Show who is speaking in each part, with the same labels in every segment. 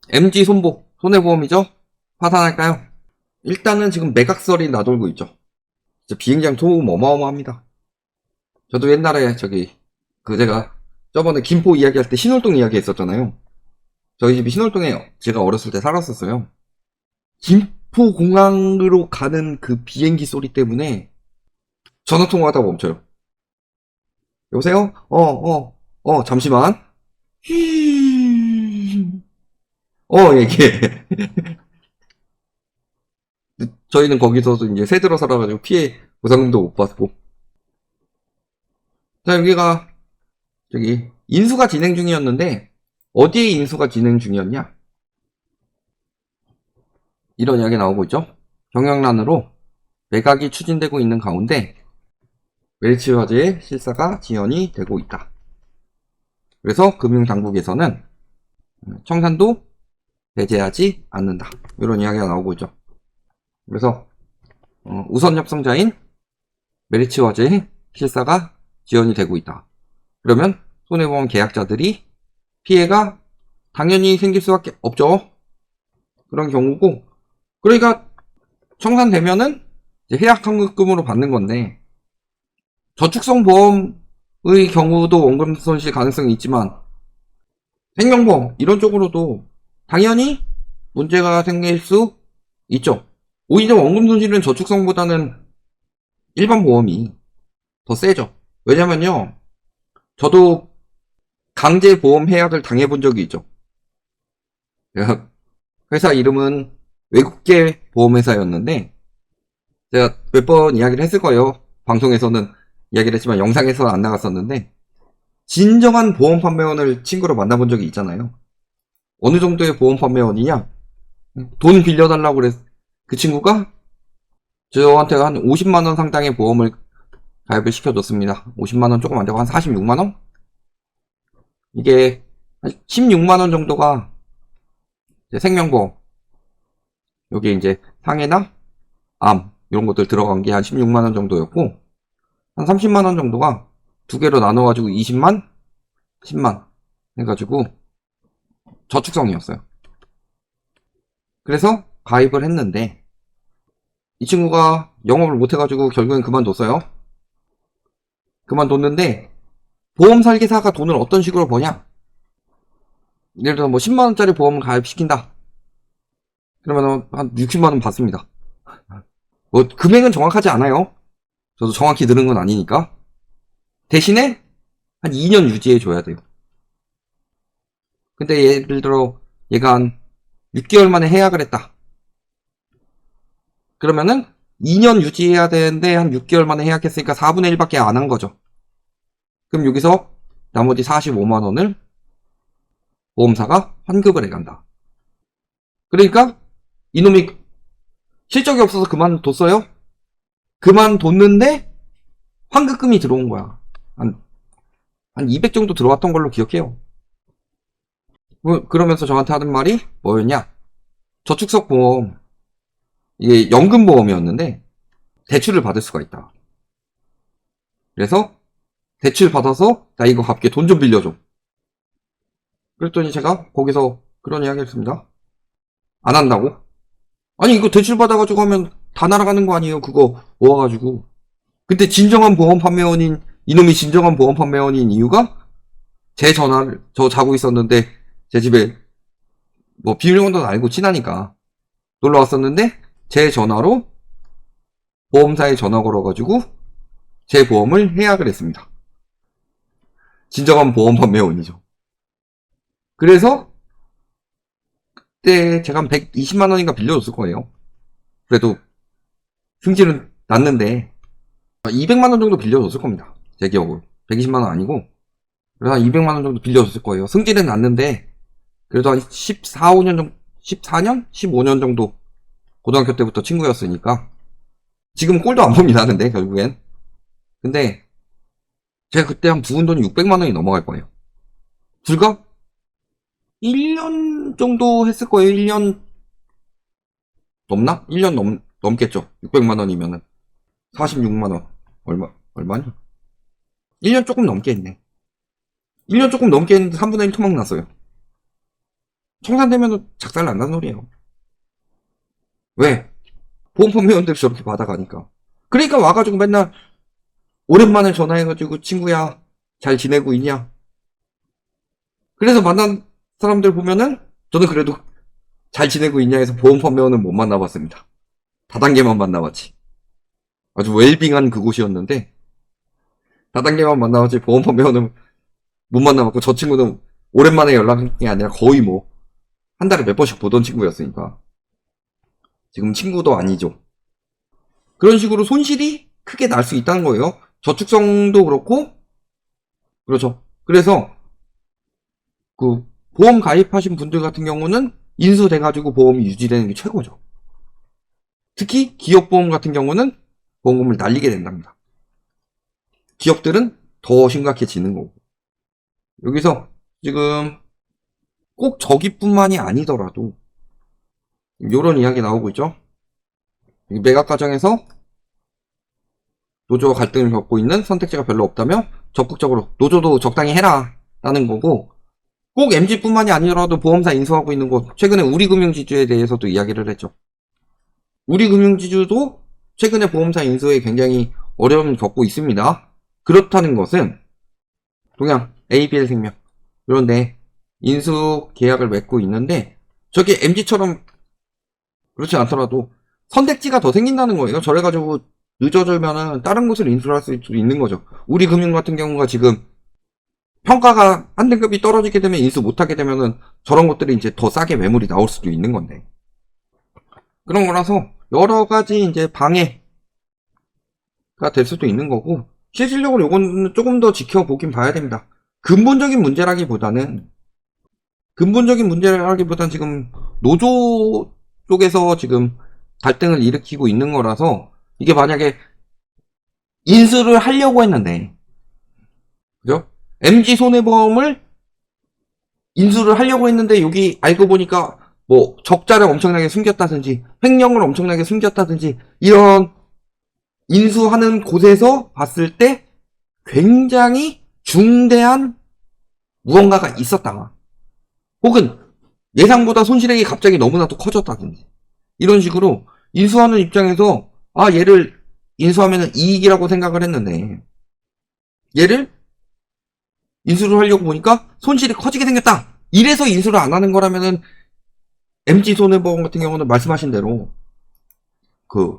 Speaker 1: MG 손보, 손해보험이죠? 파산할까요? 일단은 지금 매각설이 나돌고 있죠. 진짜 비행장 소음 어마어마합니다. 저도 옛날에 제가 저번에 김포 이야기할 때 신월동 이야기 했었잖아요. 저희 집이 신월동에 제가 어렸을 때 살았었어요. 김포 공항으로 가는 그 비행기 소리 때문에 전화통화하다 멈춰요. 여보세요? 잠시만. 얘기해. 저희는 거기서도 이제 새 들어 살아가지고 피해 보상금도 못 받고. 자, 여기가, 인수가 진행 중이었는데, 어디에 인수가 진행 중이었냐? 이런 이야기 나오고 있죠? 경영란으로 매각이 추진되고 있는 가운데, 웰치화재의 실사가 지연이 되고 있다. 그래서 금융당국에서는 청산도 배제하지 않는다. 이런 이야기가 나오고 있죠. 그래서 우선 협상자인 메리츠화재의 실사가 지연이 되고 있다. 그러면 손해보험 계약자들이 피해가 당연히 생길 수밖에 없죠. 그런 경우고, 그러니까 청산되면은 해약 환급금으로 받는 건데, 저축성 보험의 경우도 원금 손실 가능성이 있지만 생명보험 이런 쪽으로도 당연히 문제가 생길 수 있죠. 오히려 원금 손실은 저축성보다는 일반 보험이 더 세죠. 왜냐면요, 저도 강제 보험 해약을 당해본 적이 있죠. 회사 이름은 외국계 보험회사였는데, 제가 몇 번 이야기를 했을 거예요. 방송에서는 이야기를 했지만 영상에서는 안 나갔었는데, 진정한 보험 판매원을 친구로 만나본 적이 있잖아요. 어느 정도의 보험 판매원이냐? 돈 빌려달라고 그래서 그 친구가 저한테 한 50만원 상당의 보험을 가입을 시켜줬습니다. 50만원 조금 안 되고 한 46만원? 이게 한 16만원 정도가 생명보험, 여기 이제 상해나 암 이런 것들 들어간 게 한 16만원 정도였고, 한 30만원 정도가 두 개로 나눠가지고 20만? 10만 해가지고 저축성이었어요. 그래서 가입을 했는데, 이 친구가 영업을 못해가지고 결국엔 그만뒀어요. 그만뒀는데, 보험 설계사가 돈을 어떤 식으로 버냐? 예를 들어 뭐 10만원짜리 보험을 가입시킨다. 그러면 한 60만원 받습니다. 뭐 금액은 정확하지 않아요. 저도 정확히 들은 건 아니니까. 대신에 한 2년 유지해 줘야 돼요. 근데 예를 들어 얘가 한 6개월 만에 해약을 했다. 그러면은 2년 유지해야 되는데 한 6개월 만에 해약했으니까 4분의 1밖에 안 한 거죠. 그럼 여기서 나머지 45만원을 보험사가 환급을 해간다. 그러니까 이놈이 실적이 없어서 그만뒀어요? 그만뒀는데 환급금이 들어온 거야. 한 200 정도 들어왔던 걸로 기억해요. 그러면서 저한테 하는 말이 뭐였냐? 저축성 보험, 이게 연금보험이었는데 대출을 받을 수가 있다. 그래서 대출 받아서 나 이거 갚게 돈 좀 빌려줘. 그랬더니 제가 거기서 그런 이야기 했습니다. 안 한다고? 아니 이거 대출 받아가지고 하면 다 날아가는 거 아니에요? 그거 모아가지고. 근데 진정한 보험 판매원인, 이놈이 진정한 보험 판매원인 이유가 제 전화를, 저 자고 있었는데 제 집에 뭐 비밀번호는 알고 친하니까 놀러 왔었는데 제 전화로 보험사에 전화 걸어가지고 제 보험을 해약을 했습니다. 진정한 보험 판매원이죠. 그래서 그때 제가 한 120만원인가 빌려줬을 거예요. 그래도 승질은 났는데 200만원 정도 빌려줬을 겁니다. 제 기억으로. 120만원 아니고, 그래서 한 200만원 정도 빌려줬을 거예요. 승질은 났는데 그래도 한 14, 5년 정도, 14년? 15년 정도 고등학교 때부터 친구였으니까 지금 꼴도 안 봅니다. 근데 결국엔. 근데 제가 그때 한 부은 돈이 600만원이 넘어갈 거예요. 불과 1년 정도 했을 거예요. 1년 넘나? 1년 넘겠죠. 600만원이면은 46만원. 얼마니? 1년 조금 넘게 했네. 1년 조금 넘게 했는데 3분의 1 토막 났어요. 청산되면 작살 난다는 소리예요. 왜? 보험법 회원들이 저렇게 받아가니까. 그러니까 와가지고 맨날 오랜만에 전화해가지고 친구야 잘 지내고 있냐? 그래서 만난 사람들 보면은 저는 그래도 잘 지내고 있냐 해서 보험법 회원은 못 만나봤습니다. 다단계만 만나봤지. 아주 웰빙한 그곳이었는데 다단계만 만나봤지 보험법 회원은 못 만나봤고 저 친구는 오랜만에 연락이 아니라 거의 뭐 한 달에 몇 번씩 보던 친구였으니까 지금 친구도 아니죠. 그런 식으로 손실이 크게 날 수 있다는 거예요. 저축성도 그렇고 그렇죠. 그래서 그 보험 가입하신 분들 같은 경우는 인수돼가지고 보험이 유지되는 게 최고죠. 특히 기업보험 같은 경우는 보험금을 날리게 된답니다. 기업들은 더 심각해지는 거고. 여기서 지금 꼭 저기뿐만이 아니더라도 이런 이야기 나오고 있죠. 매각 과정에서 노조와 갈등을 겪고 있는 선택지가 별로 없다며 적극적으로 노조도 적당히 해라 라는 거고, 꼭 MG뿐만이 아니더라도 보험사 인수하고 있는 곳, 최근에 우리금융지주에 대해서도 이야기를 했죠. 우리금융지주도 최근에 보험사 인수에 굉장히 어려움을 겪고 있습니다. 그렇다는 것은 동양 ABL생명 그런데 인수 계약을 맺고 있는데 저게 MG처럼 그렇지 않더라도 선택지가 더 생긴다는 거예요. 저래가지고 늦어지면은 다른 곳을 인수를 할 수도 있는 거죠. 우리금융 같은 경우가 지금 평가가 한 등급이 떨어지게 되면 인수 못하게 되면은 저런 것들이 이제 더 싸게 매물이 나올 수도 있는 건데, 그런 거라서 여러 가지 이제 방해가 될 수도 있는 거고, 실질적으로 요거는 조금 더 지켜보긴 봐야 됩니다. 근본적인 문제라기보다는 지금 노조 쪽에서 지금 갈등을 일으키고 있는 거라서, 이게 만약에 인수를 하려고 했는데, 그죠? MG손해보험을 인수를 하려고 했는데 여기 알고 보니까 뭐 적자를 엄청나게 숨겼다든지 횡령을 엄청나게 숨겼다든지 이런 인수하는 곳에서 봤을 때 굉장히 중대한 무언가가 있었다. 혹은 예상보다 손실액이 갑자기 너무나도 커졌다든지 이런 식으로 인수하는 입장에서 얘를 인수하면 이익이라고 생각을 했는데 얘를 인수를 하려고 보니까 손실이 커지게 생겼다. 이래서 인수를 안 하는 거라면은 MG손해보험 같은 경우는 말씀하신 대로 그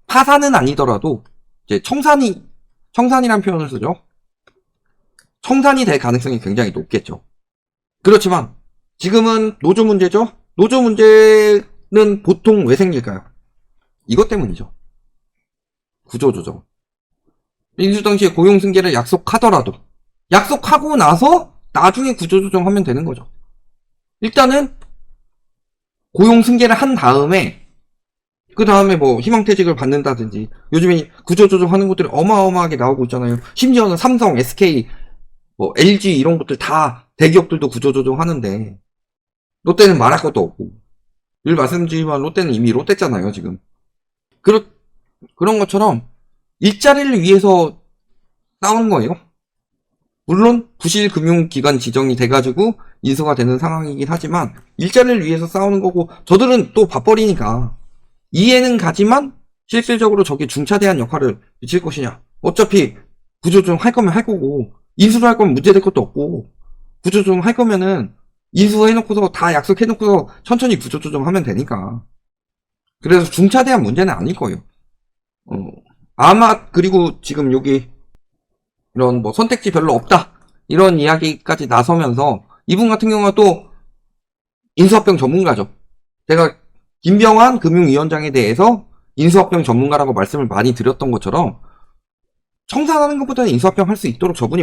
Speaker 1: 파산은 아니더라도 이제 청산이란 표현을 쓰죠. 청산이 될 가능성이 굉장히 높겠죠. 그렇지만 지금은 노조 문제죠. 노조 문제는 보통 왜 생길까요? 이것 때문이죠. 구조조정. 인수 당시에 고용 승계를 약속하더라도 약속하고 나서 나중에 구조조정하면 되는 거죠. 일단은 고용 승계를 한 다음에 그 다음에 뭐 희망퇴직을 받는다든지, 요즘에 구조조정하는 것들이 어마어마하게 나오고 있잖아요. 심지어는 삼성, SK, 뭐 LG 이런 것들 다 대기업들도 구조조정하는데 롯데는 말할 것도 없고, 늘 말씀드리지만 롯데는 이미 롯데잖아요 지금. 그런 것처럼 일자리를 위해서 싸우는 거예요. 물론 부실금융기관 지정이 돼가지고 인수가 되는 상황이긴 하지만 일자리를 위해서 싸우는 거고, 저들은 또 밥벌이니까 이해는 가지만 실질적으로 저게 중차대한 역할을 미칠 것이냐. 어차피 구조조정 할 거면 할 거고, 인수를 할 거면 문제될 것도 없고, 구조조정 할 거면은 인수해놓고서 다 약속해놓고서 천천히 구조조정하면 되니까. 그래서 중차대한 문제는 아닐 거예요. 아마 그리고 지금 여기 이런 뭐 선택지 별로 없다 이런 이야기까지 나서면서 이분 같은 경우가 또 인수합병 전문가죠. 제가 김병환 금융위원장에 대해서 인수합병 전문가라고 말씀을 많이 드렸던 것처럼 청산하는 것보다는 인수합병 할 수 있도록 저분이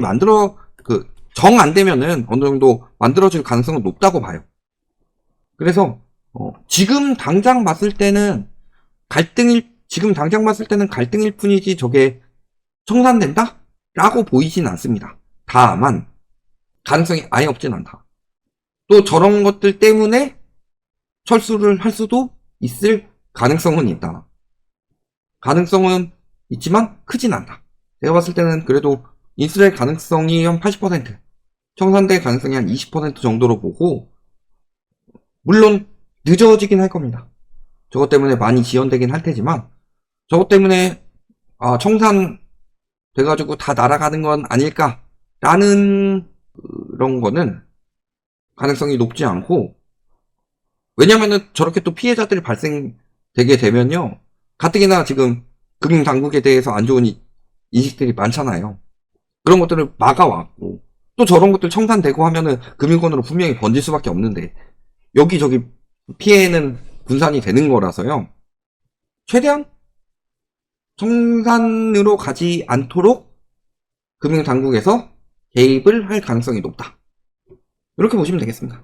Speaker 1: 정 안 되면은 어느 정도 만들어질 가능성은 높다고 봐요. 그래서 지금 당장 봤을 때는 갈등일 뿐이지 저게 청산된다? 라고 보이진 않습니다. 다만 가능성이 아예 없진 않다. 또 저런 것들 때문에 철수를 할 수도 있을 가능성은 있다. 가능성은 있지만 크진 않다. 제가 봤을 때는 그래도 인수될 가능성이 한 80%, 청산될 가능성이 한 20% 정도로 보고, 물론 늦어지긴 할 겁니다. 저것 때문에 많이 지연되긴 할 테지만 저것 때문에 청산 돼가지고 다 날아가는 건 아닐까라는 그런 거는 가능성이 높지 않고, 왜냐면은 저렇게 또 피해자들이 발생되게 되면요, 가뜩이나 지금 금융당국에 대해서 안 좋은 인식들이 많잖아요. 그런 것들을 막아왔고, 또 저런 것들 청산되고 하면은 금융권으로 분명히 번질 수밖에 없는데 여기저기 피해는 분산이 되는 거라서요, 최대한 청산으로 가지 않도록 금융당국에서 개입을 할 가능성이 높다, 이렇게 보시면 되겠습니다.